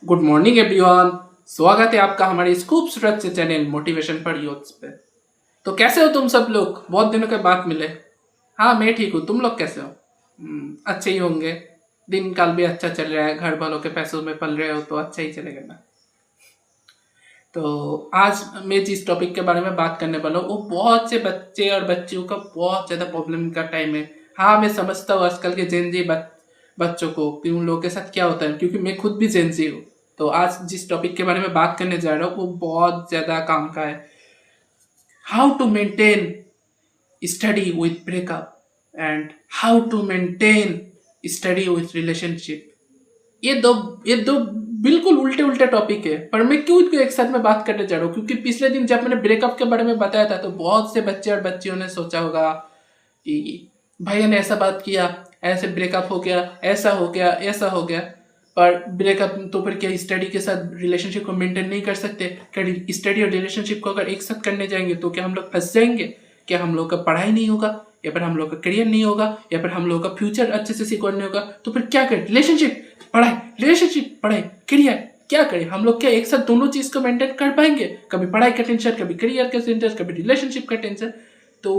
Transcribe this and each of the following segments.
Good morning everyone. स्वागत है आपका हमारे इस खूबसूरत से चैनल मोटिवेशन फॉर यूथ्स पे। तो कैसे हो तुम सब लोग? बहुत दिनों के बाद मिले। हाँ, मैं ठीक हूँ। तुम लोग कैसे हो? अच्छे ही होंगे। दिन काल भी अच्छा चल रहा है, घर वालों के पैसों में पल रहे हो तो अच्छा ही चलेगा ना। तो आज मैं जिस टॉपिक के बारे में बात करने वाला हूँ वो बहुत से बच्चे और बच्चियों का बहुत ज़्यादा प्रॉब्लम का टाइम है। हाँ, मैं समझता हूँ आजकल के जेनजी बच्चों को कि उन लोगों के साथ क्या होता है, क्योंकि मैं खुद भी जेनजी हूँ। तो आज जिस टॉपिक के बारे में बात करने जा रहा हूँ वो बहुत ज़्यादा काम का है। How to maintain study with breakup and how to maintain study with relationship. ये दो बिल्कुल उल्टे उल्टे टॉपिक है, पर मैं क्यों इनको एक साथ में बात करने जा रहा हूँ? क्योंकि पिछले दिन जब मैंने ब्रेकअप के बारे में बताया था तो बहुत से बच्चे और बच्चियों ने सोचा होगा कि भैया ने ऐसा बात किया, ऐसे ब्रेकअप हो गया, ऐसा हो गया, ऐसा हो गया। पर ब्रेकअप तो फिर क्या स्टडी के साथ रिलेशनशिप को मेंटेन नहीं कर सकते? क्या स्टडी और रिलेशनशिप को अगर एक साथ करने जाएंगे तो क्या हम लोग फंस जाएंगे? क्या हम लोग का पढ़ाई नहीं होगा, या फिर हम लोग का करियर नहीं होगा, या फिर हम लोग का फ्यूचर अच्छे से सिक्योर नहीं होगा? तो फिर क्या करें? रिलेशनशिप पढ़ाई करियर, क्या करें हम लोग? क्या एक साथ दोनों चीज को मेंटेन कर पाएंगे? कभी पढ़ाई का टेंशन, कभी करियर का टेंशन, कभी रिलेशनशिप का टेंशन। तो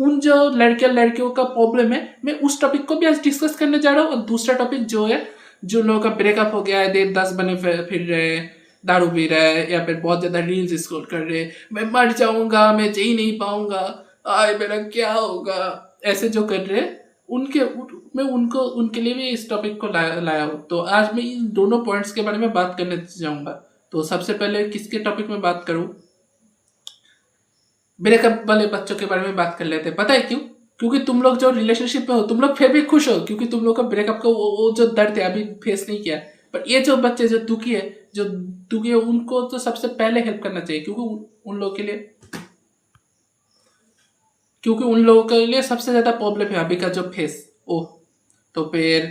उन जो लड़कियों का प्रॉब्लम है, मैं उस टॉपिक को भी आज डिस्कस करने जा रहा हूँ। और दूसरा टॉपिक जो है, जो लोगों का ब्रेकअप हो गया है, देर 10 बने फिर रहे हैं, दारू पी रहे हैं, या फिर बहुत ज्यादा रील्स स्क्रॉल कर रहे हैं, मैं मर जाऊंगा, मैं जी नहीं पाऊंगा, आए मेरा क्या होगा, ऐसे जो कर रहे हैं, मैं उनको उनके लिए भी इस टॉपिक को लाया हूँ। तो आज मैं इन दोनों पॉइंट्स के बारे में बात करने जाऊंगा। तो सबसे पहले किसके टॉपिक में बात करूँ? ब्रेकअप वाले बच्चों के बारे में बात कर लेते हैं। पता है क्यों? क्योंकि तुम लोग जो रिलेशनशिप में हो तुम लोग फिर भी खुश हो, क्योंकि तुम लोग का ब्रेकअप का वो जो दर्द है अभी फेस नहीं किया। पर ये जो बच्चे जो दुखी है उनको तो सबसे पहले हेल्प करना चाहिए, क्योंकि उन लोगों के लिए सबसे ज्यादा प्रॉब्लम है अभी का जो फेस। ओह, तो फिर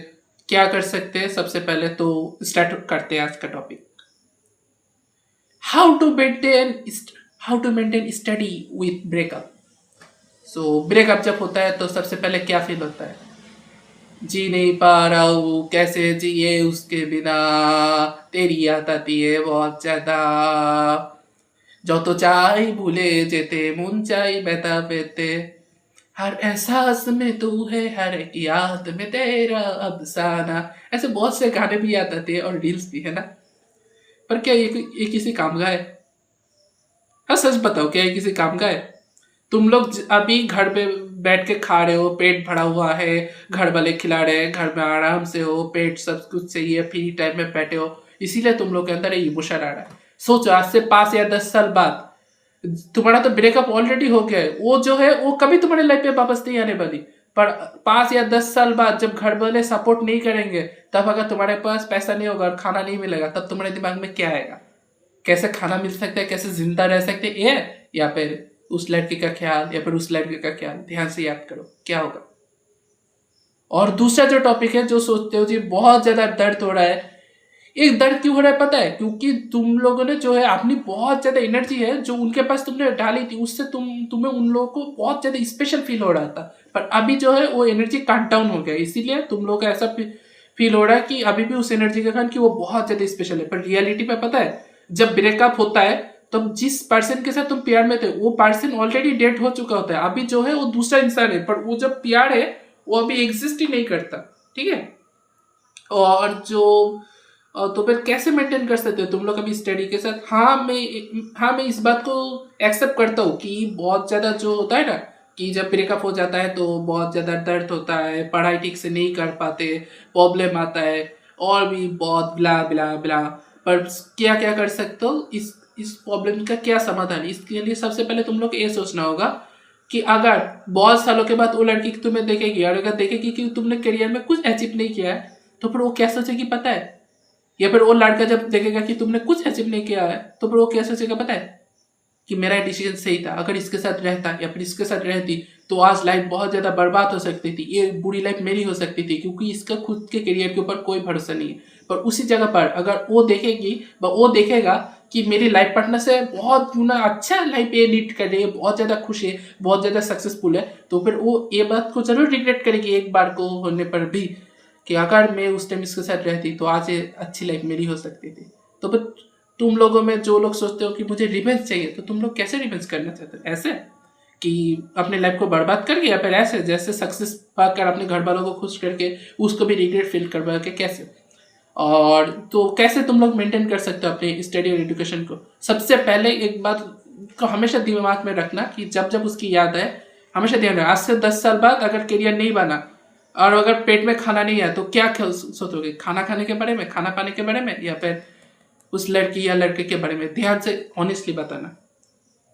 क्या कर सकते हैं? सबसे पहले तो स्टार्ट करते हैं आज का topic. How to maintain how to maintain study with breakup. So breakup जब होता है तो सबसे पहले क्या फील होता है? जी नहीं पा रहा हूँ, कैसे जिए उसके बिना, तेरी याद आती है बहुत ज्यादा, जो तो चाय भूले जेते मुन चाय बता पेते, हर एहसास में तू है, हर एक याद में तेरा अफसाना। ऐसे बहुत से गाने भी याद आते हैं और रील्स भी, है ना? पर क्या ये किसी काम का है? हाँ, सच बताओ, क्या ये किसी काम का है? तुम लोग अभी घर पे बैठ के खा रहे हो, पेट भरा हुआ है, घर वाले खिला रहे हैं, घर में आराम से हो, पेट सब कुछ सही है, फ्री टाइम में बैठे हो, इसीलिए तुम लोग के अंदर ये इमोशन आ रहा है। सोचो, आज से 5 या 10 साल बाद तुम्हारा तो ब्रेकअप ऑलरेडी हो गया है, वो जो है वो कभी तुम्हारे लाइफ में वापस नहीं आने वाली। पर 5 या 10 साल बाद जब घर वाले सपोर्ट नहीं करेंगे, तब अगर तुम्हारे पास पैसा नहीं होगा और खाना नहीं मिलेगा, तब तुम्हारे दिमाग में क्या आएगा? कैसे खाना मिल सकता है, कैसे जिंदा रह सकते हैं, ये? या फिर उस लड़के का ख्याल, या फिर उस लड़के का ख्याल? ध्यान से याद करो क्या होगा। और दूसरा जो टॉपिक है, जो सोचते हो जी बहुत ज्यादा दर्द हो रहा है, ये दर्द क्यों हो रहा है पता है? क्योंकि तुम लोगों ने जो है अपनी बहुत ज्यादा एनर्जी है जो उनके पास तुमने डाली थी, उससे तुम्हें उन लोगों को बहुत ज्यादा स्पेशल फील हो रहा था। पर अभी जो है वो एनर्जी कट डाउन हो गया, इसीलिए तुम लोग को ऐसा फील हो रहा है कि अभी भी उस एनर्जी के कारण कि वो बहुत ज्यादा स्पेशल है। पर रियलिटी में पता है, जब ब्रेकअप होता है तब जिस पर्सन के साथ तुम प्यार में थे वो पर्सन ऑलरेडी डेड हो चुका होता है। अभी जो है वो दूसरा इंसान है, पर वो जब प्यार है वो अभी एग्जिस्ट ही नहीं करता। ठीक है? और जो तो फिर कैसे मेंटेन कर सकते हो तुम लोग अभी स्टडी के साथ? हाँ, मैं इस बात को एक्सेप्ट करता हूँ कि बहुत ज़्यादा जो होता है ना, कि जब ब्रेकअप हो जाता है तो बहुत ज़्यादा दर्द होता है, पढ़ाई ठीक से नहीं कर पाते, प्रॉब्लम आता है, और भी बहुत ब्ला ब्ला ब्ला। पर क्या क्या कर सकते हो इस प्रॉब्लम का? क्या समाधान है इसके लिए? सबसे पहले तुम लोग ये सोचना होगा कि अगर बहुत सालों के बाद वो लड़की तुम्हें देखेगी, और अगर देखेगी कि तुमने करियर में कुछ अचीव नहीं किया है, तो फिर वो क्या सोचेगी पता है? या फिर वो लड़का जब देखेगा कि तुमने कुछ अचीव नहीं किया है, तो फिर वो क्या सोचेगा पता है? कि मेरा डिसीजन सही था, अगर इसके साथ रहता या फिर इसके साथ रहती तो आज लाइफ बहुत ज्यादा बर्बाद हो सकती थी, ये बुरी लाइफ मेरी हो सकती थी, क्योंकि इसका खुद के करियर के ऊपर कोई भरोसा नहीं है। पर उसी जगह पर अगर वो देखेगा कि मेरी लाइफ पार्टनर से बहुत गुना अच्छा लाइफ ये लीड कर रही है, बहुत ज्यादा खुश है, बहुत ज्यादा सक्सेसफुल है, तो फिर वो ये बात को जरूर रिग्रेट करेगी एक बार को होने पर भी, कि अगर मैं उस टाइम इसके साथ रहती तो आज ये अच्छी लाइफ मेरी हो सकती थी। तो फिर तुम लोगों में जो लोग सोचते हो कि मुझे रिवेंज चाहिए, तो तुम लोग कैसे रिवेंज करना चाहते हो? ऐसे कि अपने लाइफ को बर्बाद करके, या फिर ऐसे जैसे सक्सेस पाकर अपने घर वालों को खुश करके उसको भी रिग्रेट फील करवा के, कैसे? और तो कैसे तुम लोग मेंटेन कर सकते हो अपने स्टडी और एजुकेशन को? सबसे पहले एक बात को हमेशा दिमाग में रखना कि जब जब उसकी याद आए, हमेशा ध्यान रखना, आज से 10 साल बाद अगर करियर नहीं बना और अगर पेट में खाना नहीं है तो क्या सोचोगे? खाना खाने के बारे में, खाना पाने के बारे में, या फिर उस लड़की या लड़के के बारे में? ध्यान से ऑनेस्टली बताना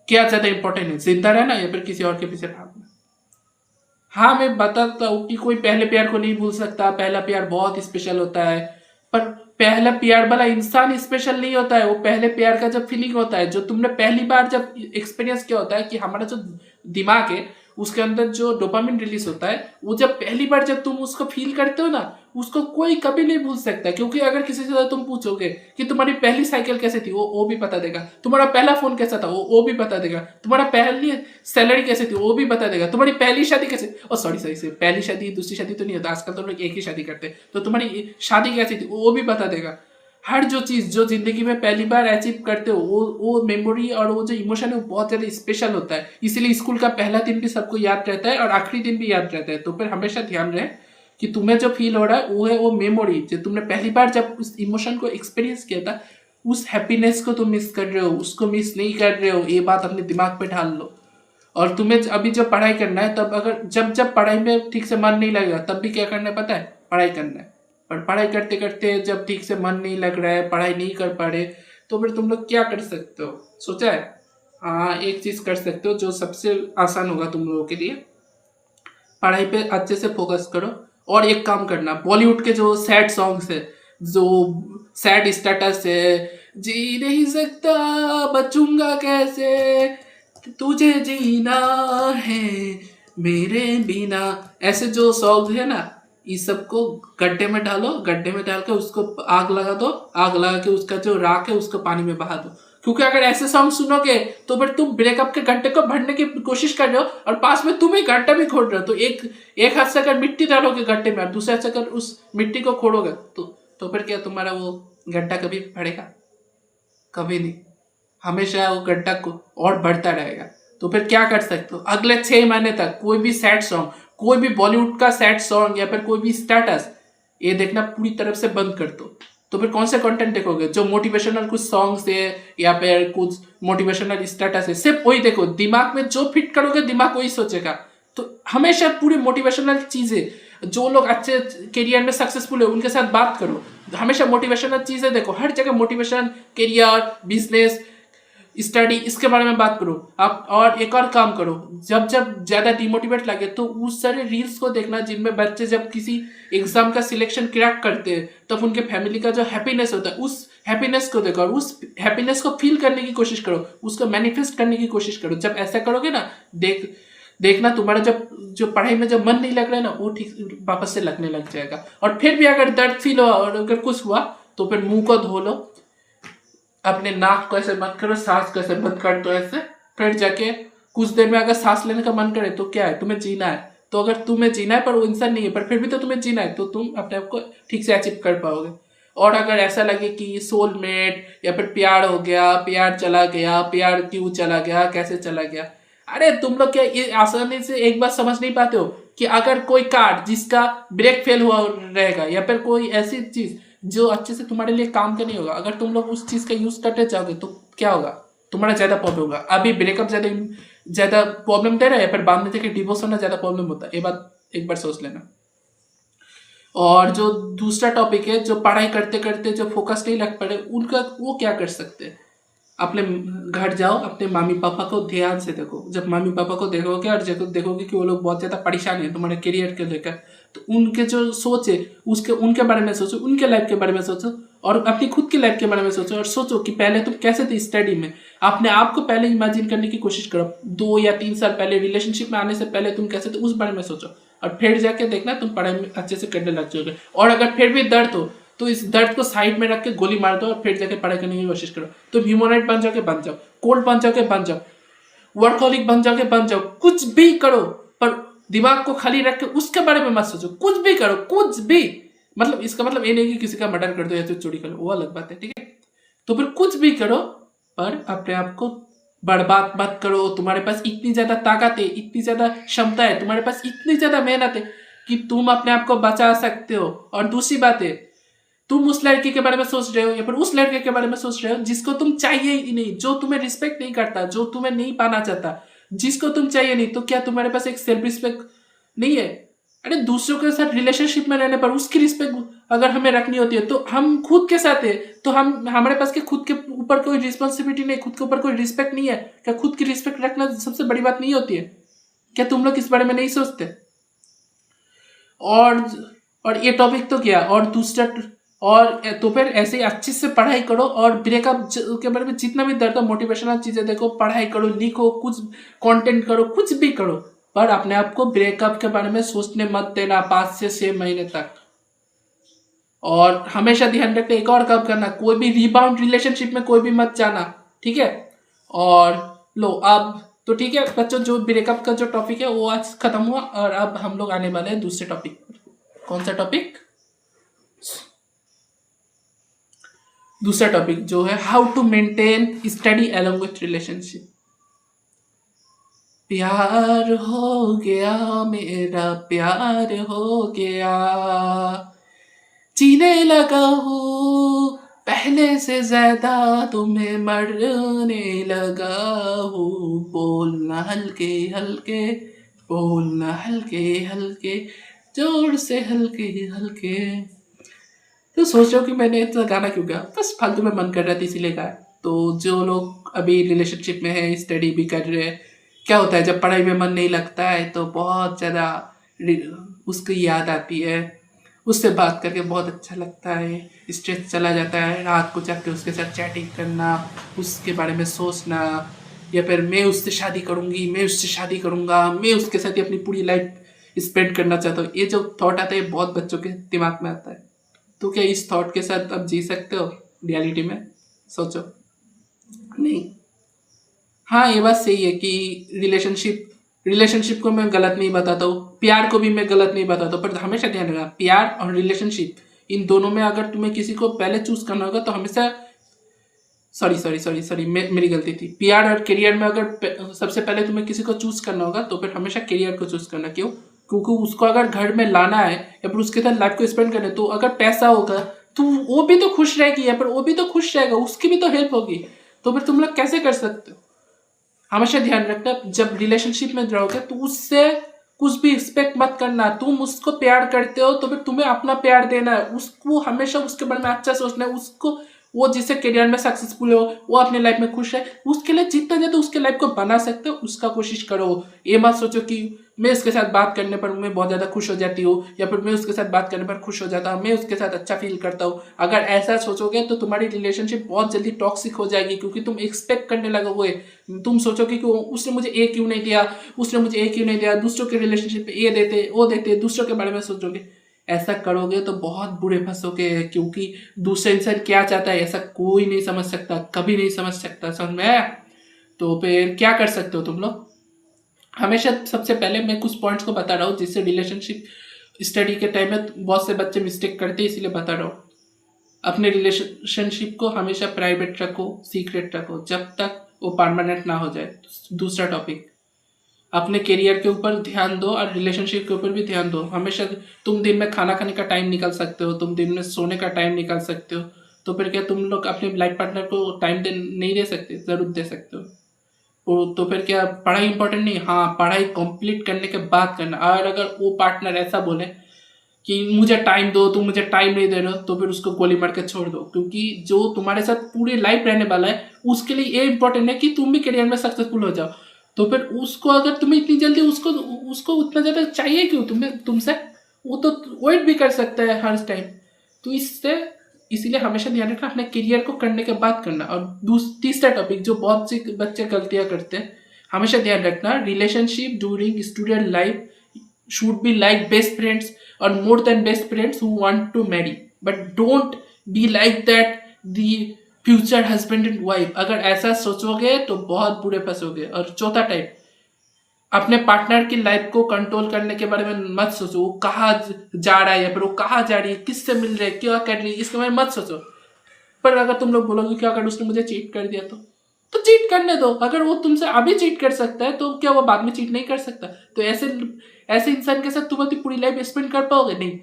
क्या ज्यादा इंपॉर्टेंट है, जिंदा रहना या फिर किसी और के पीछे भागना? हाँ, मैं बताता हूँ कि कोई पहले प्यार को नहीं भूल सकता, पहला प्यार बहुत स्पेशल होता है, पर पहला प्यार वाला इंसान स्पेशल नहीं होता है। वो पहले प्यार का जब फीलिंग होता है, जो तुमने पहली बार जब एक्सपीरियंस किया होता है, कि हमारा जो दिमाग है उसके अंदर जो डोपामिन रिलीज होता है, वो जब पहली बार जब तुम उसको फील करते हो ना, उसको कोई कभी नहीं भूल सकता। क्योंकि अगर किसी से तुम पूछोगे कि तुम्हारी पहली साइकिल कैसे थी, वो भी बता देगा। तुम्हारा पहला फोन कैसा था, वो भी बता देगा। तुम्हारा पहली सैलरी कैसे थी, वो भी बता देगा। तुम्हारी पहली शादी कैसे, ओ सॉरी सॉरी से पहली शादी दूसरी शादी तो नहीं होता, आजकल तो लोग एक ही शादी करते हैं। तो तुम्हारी शादी कैसी थी, वो भी बता देगा। हर जो चीज जो जिंदगी में पहली बार अचीव करते हो, वो मेमोरी और वो जो इमोशन है वो बहुत ज्यादा स्पेशल होता है। इसीलिए स्कूल का पहला दिन भी सबको याद रहता है और आखिरी दिन भी याद रहता है। तो फिर हमेशा ध्यान रहे कि तुम्हें जो फील हो रहा है वो है वो मेमोरी, जो तुमने पहली बार जब उस इमोशन को एक्सपीरियंस किया था, उस हैप्पीनेस को तुम मिस कर रहे हो, उसको मिस नहीं कर रहे हो। ये बात अपने दिमाग पे ढाल लो। और तुम्हें अभी जब पढ़ाई करना है, तब अगर जब जब पढ़ाई में ठीक से मन नहीं लगेगा, तब भी क्या करना है पता है? पढ़ाई करना है। पर पढ़ाई करते करते जब ठीक से मन नहीं लग रहा है, पढ़ाई नहीं कर पा रहे, तो फिर तुम लोग क्या कर सकते हो? सोचा है? हाँ, एक चीज कर सकते हो जो सबसे आसान होगा तुम लोगों के लिए। पढ़ाई पे अच्छे से फोकस करो। और एक काम करना, बॉलीवुड के जो सैड सॉन्ग्स है, जो सैड स्टेटस है, जी नहीं सकता बचूंगा कैसे, तुझे जीना है मेरे बिना, ऐसे जो सॉन्ग है ना, इस सबको गड्ढे में डालो। गड्ढे में डाल के उसको आग लगा दो। आग लगा के उसका जो राख है उसको पानी में बहा दो। क्योंकि अगर ऐसे सॉन्ग सुनोगे तो फिर तुम ब्रेकअप के गड्ढे को भरने की कोशिश कर रहे हो और पास में तुम ही गड्ढा भी खोद रहे हो। तो एक हाथ से अगर मिट्टी डालोगे गड्ढे में और दूसरे हाथ से अगर उस मिट्टी को खोदोगे, तो फिर क्या तुम्हारा वो गड्ढा कभी भरेगा? कभी नहीं। हमेशा वो गड्ढा को और बढ़ता रहेगा। तो फिर क्या कर सकते हो? अगले 6 महीने तक कोई भी सैड सॉन्ग, कोई भी बॉलीवुड का सैड सॉन्ग या फिर कोई भी स्टेटस, ये देखना पूरी तरफ से बंद कर दो। तो फिर कौन से कंटेंट देखोगे? जो मोटिवेशनल कुछ सॉन्ग्स है या फिर कुछ मोटिवेशनल स्टेटस है, सिर्फ वही देखो। दिमाग में जो फिट करोगे दिमाग वही सोचेगा। तो हमेशा पूरी मोटिवेशनल चीजें, जो लोग अच्छे करियर में सक्सेसफुल है उनके साथ बात करो। हमेशा मोटिवेशनल चीजें देखो। हर जगह मोटिवेशन, करियर, बिजनेस, स्टडी, इसके बारे में बात करो आप। और एक और काम करो, जब जब ज्यादा डिमोटिवेट लगे तो उस सारे रील्स को देखना जिनमें बच्चे जब किसी एग्जाम का सिलेक्शन क्रैक करते हैं तब उनके फैमिली का जो हैप्पीनेस होता है, उस हैप्पीनेस को देखो और उस हैप्पीनेस को फील करने की कोशिश करो, उसको मैनिफेस्ट करने की कोशिश करो। जब ऐसा करोगे ना, देखना तुम्हारा जब जो पढ़ाई में जब मन नहीं लग रहा है ना, वो ठीक वापस से लगने लग जाएगा। और फिर भी अगर दर्द फील हो और अगर कुछ हुआ तो फिर मुंह को धो लो, अपने नाक को ऐसे बंद करो, सांस को ऐसे बंद कर दो ऐसे। फिर जाके कुछ देर में अगर सांस लेने का मन करे तो क्या है, तुम्हें जीना है। तो अगर तुम्हें जीना है पर वो इंसान नहीं है, पर फिर भी तो तुम्हें जीना है, तो तुम अपने आप को ठीक से अचीव कर पाओगे। और अगर ऐसा लगे कि सोलमेट या फिर प्यार हो गया, प्यार चला गया, प्यार क्यों चला गया, कैसे चला गया, अरे तुम लोग क्या ये आसानी से एक बात समझ नहीं पाते हो कि अगर कोई कार जिसका ब्रेक फेल हुआ रहेगा या फिर कोई ऐसी चीज जो अच्छे से तुम्हारे लिए काम का नहीं होगा, अगर तुम लोग उस चीज का यूज करते जाओगे तो क्या होगा? तुम्हारा ज्यादा प्रॉब्लम होगा। अभी ब्रेकअप ज्यादा प्रॉब्लम दे रहा है, पर बाद में जाके डिवोर्स होना ज्यादा प्रॉब्लम होता है। ये बात एक बार सोच लेना। और जो दूसरा टॉपिक है, जो पढ़ाई करते करते जो फोकस नहीं लग पा रहे उनका, वो क्या कर सकते हैं? अपने घर जाओ, अपने मम्मी पापा को ध्यान से देखो। जब मम्मी पापा को देखोगे और जब देखोगे कि वो लोग बहुत ज़्यादा परेशान है तुम्हारे करियर को लेकर, तो उनके जो सोच है उनके बारे में सोचो, उनके लाइफ के बारे में सोचो और अपनी खुद की लाइफ के बारे में सोचो। और सोचो कि पहले तुम कैसे थे स्टडी में। अपने आप को पहले इमेजिन करने की कोशिश करो। 2 या 3 साल पहले रिलेशनशिप में आने से पहले तुम कैसे थे, उस बारे में सोचो। और फिर जाके देखना तुम पढ़ाई में अच्छे से करने लग जाओगे। और अगर फिर भी दर्द हो तो इस दर्द को साइड में रख के गोली मार दो और फिर जाके पढ़ाई करने की कोशिश करो। तुम ह्यूमनाइट बन जाओगे, बन जाओ। कोल्ड बन जाओगे, बन जाओ। वर्कहोलिक बन जाओगे, बन जाओ। कुछ भी करो, पर दिमाग को खाली रख के उसके बारे में मत सोचो। कुछ भी करो, कुछ भी। मतलब इसका मतलब ये नहीं कि किसी का मर्डर कर दो या तो चोरी कर लो, वो अलग बात है, ठीक है। तो फिर कुछ भी करो पर अपने आप को बर्बाद मत करो। तुम्हारे पास इतनी ज्यादा ताकत है, इतनी ज्यादा क्षमता है, तुम्हारे पास इतनी ज्यादा मेहनत है कि तुम अपने आप को बचा सकते हो। और दूसरी बात है, तुम उस लड़की के बारे में सोच रहे हो या फिर उस लड़के के बारे में सोच रहे हो जिसको तुम चाहिए ही नहीं, जो तुम्हें रिस्पेक्ट नहीं करता, जो तुम्हें नहीं पाना चाहता, जिसको तुम चाहिए नहीं, तो क्या तुम्हारे पास एक सेल्फ रिस्पेक्ट नहीं है? अरे दूसरों के साथ रिलेशनशिप में रहने पर उसकी रिस्पेक्ट अगर हमें रखनी होती है तो हम खुद के साथ है, तो हम हमारे पास के खुद के ऊपर कोई रिस्पॉन्सिबिलिटी नहीं, खुद के ऊपर कोई रिस्पेक्ट नहीं है क्या? खुद की रिस्पेक्ट रखना सबसे बड़ी बात नहीं होती है क्या? तुम लोग इस बारे में नहीं सोचते? और और ये टॉपिक तो क्या, और दूसरा, और तो फिर ऐसे ही अच्छे से पढ़ाई करो और ब्रेकअप के बारे में जितना भी दर्द मोटिवेशनल चीजें देखो, पढ़ाई करो, लिखो, कुछ कंटेंट करो, कुछ भी करो, पर अपने आप को ब्रेकअप के बारे में सोचने मत देना 5 से 6 महीने तक। और हमेशा ध्यान रखना, एक और काम करना, कोई भी रिबाउंड रिलेशनशिप में कोई भी मत जाना, ठीक है। और लो अब तो ठीक है बच्चों, जो ब्रेकअप का जो टॉपिक है वो आज खत्म हुआ, और अब हम लोग आने वाले हैं दूसरे टॉपिक पर। कौन सा टॉपिक? दूसरा टॉपिक जो है how to maintain study along with relationship. प्यार हो गया मेरा, प्यार हो गया, जीने लगा हूँ पहले से ज्यादा, तुम्हें मरने लगा हूँ, बोलना हल्के हल्के, बोलना हल्के हल्के, जोर से हल्के हल्के। तो सोच रहे हो कि मैंने इतना गाना क्यों गाया? बस फालतू में मन कर रहा था इसीलिए गाया। तो जो लोग अभी रिलेशनशिप में है, स्टडी भी कर रहे हैं, क्या होता है जब पढ़ाई में मन नहीं लगता है तो बहुत ज़्यादा उसकी याद आती है, उससे बात करके बहुत अच्छा लगता है, स्ट्रेस चला जाता है, रात को जाके उसके साथ चैटिंग करना, उसके बारे में सोचना, या फिर मैं उससे शादी करूँगी, मैं उससे शादी करूँगा, मैं उसके साथ ही अपनी पूरी लाइफ स्पेंड करना चाहता हूँ। ये जो थॉट आता है बहुत बच्चों के दिमाग में आता है। तो क्या इस थॉट के साथ आप जी सकते हो रियलिटी में? सोचो। नहीं। हाँ ये बात सही है कि रिलेशनशिप को मैं गलत नहीं बताता हूँ, प्यार को भी मैं गलत नहीं बताता हूँ, पर हमेशा ध्यान रखना, प्यार और रिलेशनशिप इन दोनों में अगर तुम्हें किसी को पहले चूज करना होगा तो हमेशा, सॉरी मेरी गलती थी, प्यार और करियर में अगर सबसे पहले तुम्हें किसी को चूज करना होगा तो फिर हमेशा करियर को चूज करना। क्यों? क्योंकि उसको अगर घर में लाना है या फिर उसके साथ लाइफ को स्पेंड करना है, तो अगर पैसा होगा तो वो भी तो खुश रहेगी या फिर वो भी तो खुश रहेगा, उसकी भी तो हेल्प होगी। तो फिर तुम लोग कैसे कर सकते हो? हमेशा ध्यान रखना, जब रिलेशनशिप में रहोगे तो उससे कुछ भी एक्सपेक्ट मत करना। तुम उसको प्यार करते हो तो फिर तुम्हें अपना प्यार देना है, उसको हमेशा उसके बारे में अच्छा सोचना है, उसको, वो जिससे करियर में सक्सेसफुल हो, वो अपने लाइफ में खुश है, उसके लिए जितना ज़्यादा उसके लाइफ को बना सकते हो उसका कोशिश करो। ये मत सोचो कि मैं इसके साथ बात करने पर मैं बहुत ज़्यादा खुश हो जाती हूँ या फिर मैं उसके साथ बात करने पर खुश हो जाता हूँ, मैं उसके साथ अच्छा फील करता हूँ। अगर ऐसा सोचोगे तो तुम्हारी रिलेशनशिप बहुत जल्दी टॉक्सिक हो जाएगी, क्योंकि तुम एक्सपेक्ट करने लगोगे, तुम सोचोगे कि उसने मुझे ए क्यों नहीं दिया, उसने मुझे ए क्यों नहीं दिया, दूसरों के रिलेशनशिप में ये देते वो देते, दूसरों के बारे में सोचोगे। ऐसा करोगे तो बहुत बुरे फंसोगे, क्योंकि दूसरा इंसान क्या चाहता है ऐसा कोई नहीं समझ सकता, कभी नहीं समझ सकता, समझ में आया? तो फिर क्या कर सकते हो तुम लोग? हमेशा सबसे पहले मैं कुछ पॉइंट्स को बता रहा हूँ जिससे रिलेशनशिप स्टडी के टाइम में बहुत से बच्चे मिस्टेक करते हैं, इसलिए बता रहा हूँ। अपने रिलेशनशिप को हमेशा प्राइवेट रखो, सीक्रेट रखो, जब तक वो परमानेंट ना हो जाए। दूसरा टॉपिक, अपने करियर के ऊपर ध्यान दो और रिलेशनशिप के ऊपर भी ध्यान दो। हमेशा तुम दिन में खाना खाने का टाइम निकाल सकते हो, तुम दिन में सोने का टाइम निकाल सकते हो, तो फिर क्या तुम लोग अपने लाइफ पार्टनर को टाइम नहीं दे सकते? जरूर दे सकते हो। तो फिर क्या पढ़ाई इंपॉर्टेंट नहीं? हाँ, पढ़ाई कंप्लीट करने के बाद करना। और अगर वो पार्टनर ऐसा बोले कि मुझे टाइम दो, तुम मुझे टाइम नहीं दे रहे हो, तो फिर उसको गोली मार के छोड़ दो, क्योंकि जो तुम्हारे साथ पूरी लाइफ रहने वाला है उसके लिए ये इंपॉर्टेंट है कि तुम भी करियर में सक्सेसफुल हो जाओ। तो फिर उसको, अगर तुम्हें इतनी जल्दी उसको उसको उतना ज़्यादा चाहिए क्यों तुम्हें तुमसे? वो तो वेट भी कर सकता है हर टाइम। तो इससे इसीलिए हमेशा ध्यान रखना, अपने करियर को करने के बाद करना। और तीसरा टॉपिक जो बहुत से बच्चे गलतियां करते हैं, हमेशा ध्यान रखना, relationship during student life should be like best friends or more than best friends who want to marry, but don't be like that the future husband and wife। अगर ऐसा सोचोगे तो बहुत बुरे फंसोगे। और चौथा टाइप, अपने पार्टनर की लाइफ को कंट्रोल करने के बारे में मत सोचो, वो कहाँ जा रहा है या फिर वो कहाँ जा रही है, किससे मिल रहे, क्या कर रही है, इसके बारे में मत सोचो। पर अगर तुम लोग बोलोगे कि अगर उसने मुझे चीट कर दिया तो चीट करने दो। अगर वो तुमसे अभी चीट कर सकता है तो क्या वो बाद में चीट नहीं कर सकता? तो ऐसे ऐसे इंसान के साथ तुम अपनी पूरी लाइफ स्पेंड कर पाओगे? नहीं।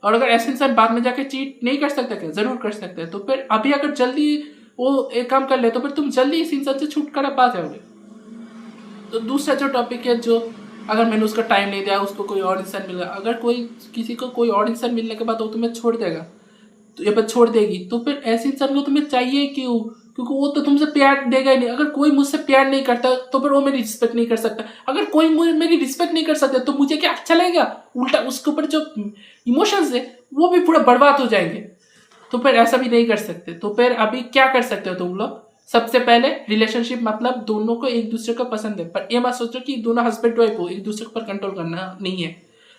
और अगर ऐसे इंसान बाद में जाके चीट नहीं कर सकता क्या? जरूर कर सकता है। तो फिर अभी अगर जल्दी वो एक काम कर ले तो फिर तुम जल्दी इस इंसान से छुटकारा पा जाओगे। तो दूसरा जो टॉपिक है, जो अगर मैंने उसका टाइम नहीं दिया, उसको कोई और इंसान मिल गया, अगर कोई किसी को कोई और इंसान मिलने के बाद वो तुम्हें छोड़ देगा तो या फिर छोड़ देगी, तो फिर ऐसे इंसान को तुम्हें चाहिए क्यों? क्योंकि वो तो तुमसे प्यार देगा ही नहीं। अगर कोई मुझसे प्यार नहीं करता तो फिर वो मेरी रिस्पेक्ट नहीं कर सकता। अगर कोई मेरी रिस्पेक्ट नहीं कर सकता तो मुझे क्या अच्छा लगेगा? उल्टा उसके ऊपर जो इमोशंस है वो भी पूरा बर्बाद हो जाएंगे। तो फिर ऐसा भी नहीं कर सकते। तो फिर अभी क्या कर सकते हो तुम लोग? सबसे पहले रिलेशनशिप मतलब दोनों को एक दूसरे को पसंद है, पर ये मत सोचो कि दोनों हस्बैंड वाइफ हो, एक दूसरे के ऊपर कंट्रोल करना नहीं है।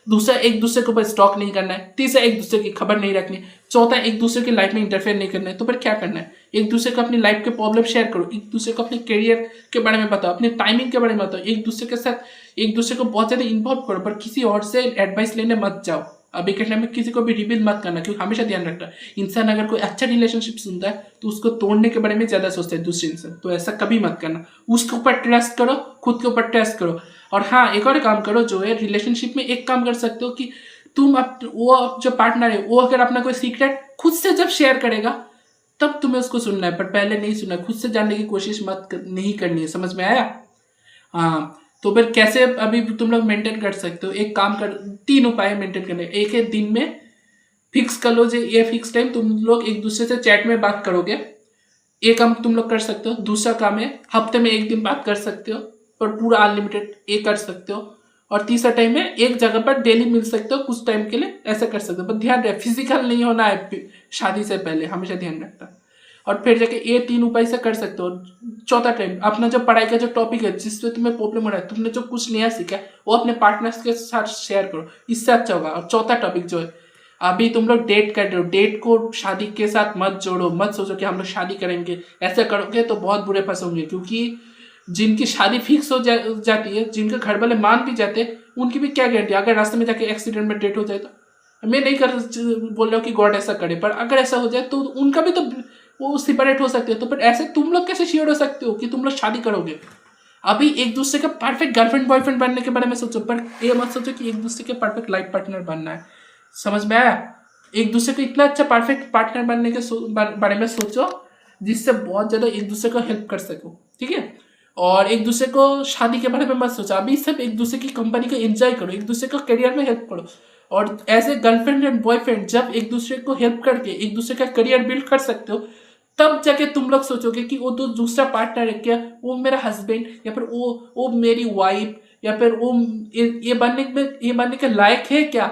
दूसरा, एक दूसरे के ऊपर स्टॉक नहीं करना है। तीसरा, एक दूसरे की खबर नहीं रखनी। चौथा, एक दूसरे की लाइफ में इंटरफेयर नहीं करना है। तो फिर क्या करना है? एक दूसरे को अपनी लाइफ के प्रॉब्लम शेयर करो, एक दूसरे को अपने करियर के बारे में बताओ, अपने टाइमिंग के बारे में बताओ, एक दूसरे के साथ एक दूसरे को बहुत ज़्यादा इन्वॉल्व करो, पर किसी और से एडवाइस लेने मत जाओ। अभी के टाइम में किसी को भी रिवील मत करना, क्योंकि हमेशा ध्यान रखना, इंसान अगर कोई अच्छा रिलेशनशिप सुनता है तो उसको तोड़ने के बारे में ज्यादा सोचता है दूसरे इंसान। तो ऐसा कभी मत करना। उसके ऊपर ट्रस्ट करो, खुद के ऊपर ट्रस्ट करो। और हाँ, एक और काम करो जो है रिलेशनशिप में, एक काम कर सकते हो कि तुम वो जो पार्टनर है वो अगर अपना कोई सीक्रेट खुद से जब शेयर करेगा तब तुम्हें उसको सुनना है, पर पहले नहीं सुनना है। खुद से जानने की कोशिश नहीं करनी है। समझ में आया? हाँ। तो फिर कैसे अभी तुम लोग मेंटेन कर सकते हो? एक काम कर, 3 उपाय मेंटेन करने। एक है दिन में फिक्स कर लो, जो ये फिक्स टाइम तुम लोग एक दूसरे से चैट में बात करोगे। एक काम तुम लोग कर सकते हो। दूसरा काम है हफ्ते में 1 दिन बात कर सकते हो, पर पूरा अनलिमिटेड ये कर सकते हो। और तीसरा टाइम है एक जगह पर डेली मिल सकते हो कुछ टाइम के लिए, ऐसा कर सकते हो। पर ध्यान रहे, फिजिकल नहीं होना है शादी से पहले, हमेशा ध्यान रखना। और फिर जाके ये 3 उपाय से कर सकते हो। चौथा टाइम, अपना जो पढ़ाई का जो टॉपिक है जिसपे तुम्हें प्रॉब्लम हो रहा है, तुमने जो कुछ नया सीखा है वो अपने पार्टनर्स के साथ शेयर करो, इससे अच्छा होगा। और चौथा टॉपिक जो है, अभी तुम लोग डेट कर रहे हो, डेट को शादी के साथ मत जोड़ो। मत सोचो कि हम लोग शादी करेंगे, ऐसा करोगे तो बहुत बुरे फंसोगे। क्योंकि जिनकी शादी फिक्स हो जाती है, जिनके घर वाले मान भी जाते हैं, उनकी भी क्या गारंटी, अगर रास्ते में जाके एक्सीडेंट में डेट हो जाए तो। मैं नहीं बोल रहा हूँ कि गॉड ऐसा करे, पर अगर ऐसा हो जाए तो उनका भी तो वो सेपरेट हो सकते हैं। तो फिर ऐसे तुम लोग कैसे श्योर हो सकते हो कि तुम लोग शादी करोगे? अभी एक दूसरे का परफेक्ट गर्लफ्रेंड बॉयफ्रेंड बनने के बारे में सोचो, पर ये मत सोचो कि एक दूसरे के परफेक्ट लाइफ पार्टनर बनना है। समझ में आया? एक दूसरे को इतना अच्छा परफेक्ट पार्टनर बनने के बारे में सोचो जिससे बहुत ज़्यादा एक दूसरे को हेल्प कर सको, ठीक है? और एक दूसरे को शादी के बारे में मत सोचो। अभी सब एक दूसरे की कंपनी को एंजॉय करो, एक दूसरे को करियर में हेल्प करो। और as a girlfriend and boyfriend जब एक दूसरे को हेल्प करके एक दूसरे का करियर बिल्ड कर सकते हो, तब जाके तुम लोग सोचोगे कि वो तो दूसरा पार्टनर है क्या, वो मेरा हस्बैंड या फिर वो मेरी वाइफ या फिर वो ये बनने के लायक है क्या।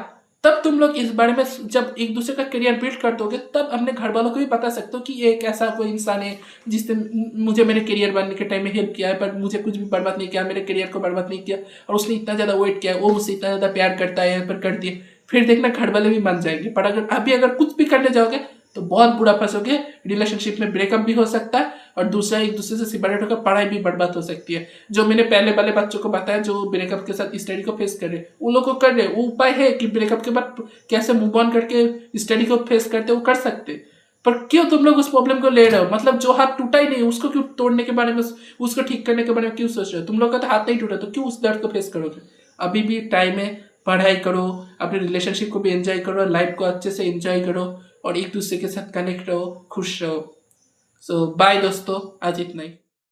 तब तुम लोग इस बारे में जब एक दूसरे का करियर बिल्ड कर दोगे, तब अपने घर वालों को भी बता सकते हो कि ये एक ऐसा कोई इंसान है जिसने मुझे मेरे करियर बनने के टाइम में हेल्प किया है, पर मुझे कुछ भी बर्बाद नहीं किया, मेरे करियर को बर्बाद नहीं किया, और उसने इतना ज़्यादा वेट किया, वो मुझसे इतना ज़्यादा प्यार करता है, पर कर दिए। फिर देखना घर वाले भी मान जाएंगे। पर अगर कुछ भी करने जाओगे तो बहुत बुरा फंसोगे, रिलेशनशिप में ब्रेकअप भी हो सकता है, और दूसरा एक दूसरे से सेपरेट होकर पढ़ाई भी बर्बाद हो सकती है। जो मैंने पहले वाले बच्चों को बताया जो ब्रेकअप के साथ स्टडी को फेस कर रहे, उन लोग को कर रहे, वो उपाय है कि ब्रेकअप के बाद कैसे मूव ऑन करके स्टडी को फेस करते वो कर सकते। पर क्यों तुम लोग उस प्रॉब्लम को ले रहे हो? मतलब जो हाथ टूटा ही नहीं उसको क्यों तोड़ने के बारे में, उसको ठीक करने के बारे में क्यों सोच रहे हो? तुम लोग का तो हाथ नहीं टूटा, तो क्यों उस दर्द को फेस करोगे? अभी भी टाइम है, पढ़ाई करो, अपने रिलेशनशिप को भी एंजॉय करो, लाइफ को अच्छे से एंजॉय करो, और एक दूसरे के साथ कनेक्ट रहो, खुश रहो। सो बाय दोस्तों, आज इतना ही।